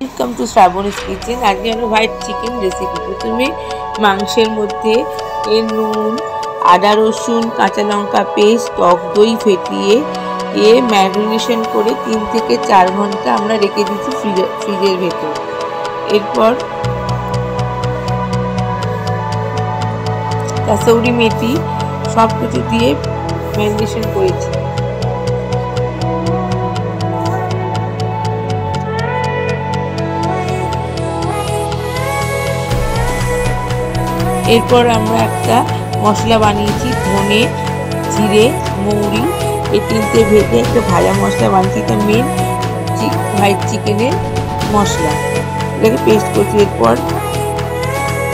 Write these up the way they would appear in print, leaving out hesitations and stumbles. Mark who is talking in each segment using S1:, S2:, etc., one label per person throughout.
S1: Welcome to Shrabani's kitchen. আজকে আমরা white chicken recipe. প্রথমে মাংসের মধ্যে নুন, আদা রসুন, কাঁচা লঙ্কা পেস্ট, টক দই ফেটিয়ে ম্যারিনেশন করে 3 থেকে 4 ঘন্টা আমরা রেখে দিচ্ছি ফ্রিজের ভেতর। এরপর কাসৌরি মেথি সব কিছু দিয়ে ম্যারিনেশন করেছি। এরপর আমরা একটা মশলা বানিয়েছি, ধনে, জিরে, মৌরি, এই তিনটে ভেজে একটা ভাজা মশলা বানিয়েছি। এটা মেন হোয়াইট চিকেনের মশলা, এটাকে পেস্ট করছি। এরপর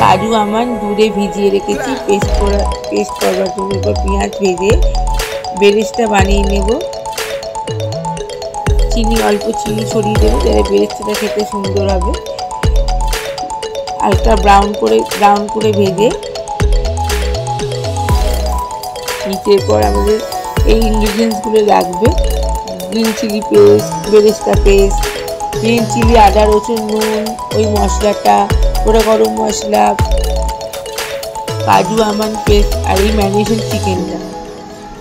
S1: কাজু আমন্ড দুধে ভিজিয়ে রেখেছি পেস্ট করবার জন্য। এরপর পেঁয়াজ ভেজে বেরেস্তা বানিয়ে নেব। অল্প চিনি ছড়িয়ে দেবো যাতে বেরেস্তাটা খেতে সুন্দর হবে। হালকা ব্রাউন করে ভেজে নিচের পর আমাদের এই ইনগ্রিডিয়েন্টসগুলো লাগবে: গ্রিন চিলি পেস্ট, বেরেস্তা পেস্ট, গ্রিন চিলি, আদা রসুন, নুন, ওই মশলাটা, পোড়া গরম মশলা, কাজু আমন্ড পেস্ট আর এই ম্যারিনেশন চিকেনটা।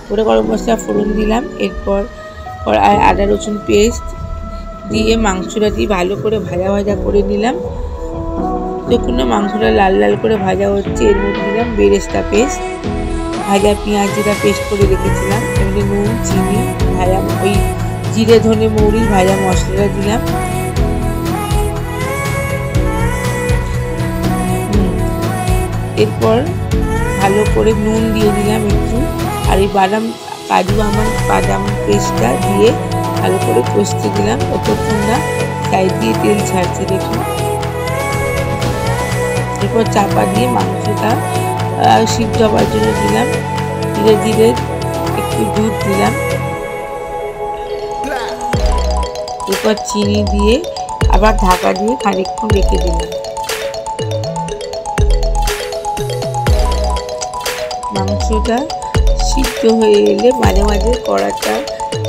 S1: পোড়া গরম মশলা ফোড়ন দিলাম। এরপর আদা রসুন পেস্ট দিয়ে মাংসটা দিয়ে ভালো করে ভাজা করে নিলাম। যখন না মাংসটা লাল লাল করে ভাজা হচ্ছে, এর মধ্যে দিলাম বেরেস্তা পেস্ট, ভাজা পেঁয়াজ যেটা পেস্ট করে রেখেছিলাম, এমনি নুন, চিনি, ভাজা ওই জিরে, ধনে, মৌরি ভাজা মশলাটা দিলাম। এরপর ভালো করে নুন দিয়ে দিলাম একটু, আর এই কাজু বাদাম পেস্টটা দিয়ে ভালো করে কষতে দিলাম। ততক্ষণ না সাইড দিয়ে তেল ছাড়ছে দেখুন। এরপর চাপা দিয়ে মাংসটা সিদ্ধ হওয়ার জন্য দিলাম। ধীরে ধীরে একটু দুধ দিলাম। এরপর চিনি দিয়ে আবার ঢাকা দিয়ে খানিকক্ষণ রেখে দিলাম। মাংসটা সিদ্ধ হয়ে এলে মাঝে মাঝে কড়াটা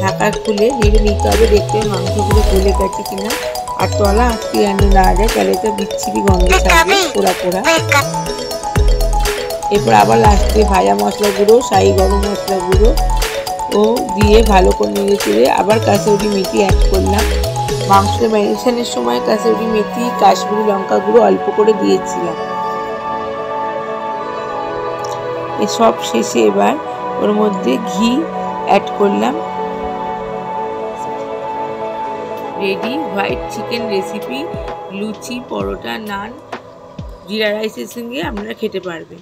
S1: ঢাকা খুলে নেড়ে নিতে হবে, দেখতে হবে মাংসগুলো গলে গেছে কিনা, আর তলা আটকে যেন না যায়, তাহলে তো বিচ্ছিরি গন্ধ থাকবে, পোড়া। এরপর আবার লাস্টে ভাজা মশলা গুঁড়ো, শাহি গরম মশলা গুঁড়ো দিয়ে ভালো করে নেড়ে চেড়ে আবার কাসৌরি মেথি অ্যাড করলাম। মাংস ম্যারিনেশনের সময় কাসৌরি মেথি, কাশ্মীরি লঙ্কা গুঁড়ো অল্প করে দিয়েছিলাম। এসব শেষে এবার ওর মধ্যে ঘি অ্যাড করলাম। Ready white chicken recipe. লুচি, পরোটা, নান, জিরা রাইসের সঙ্গে আপনারা খেতে পারবেন।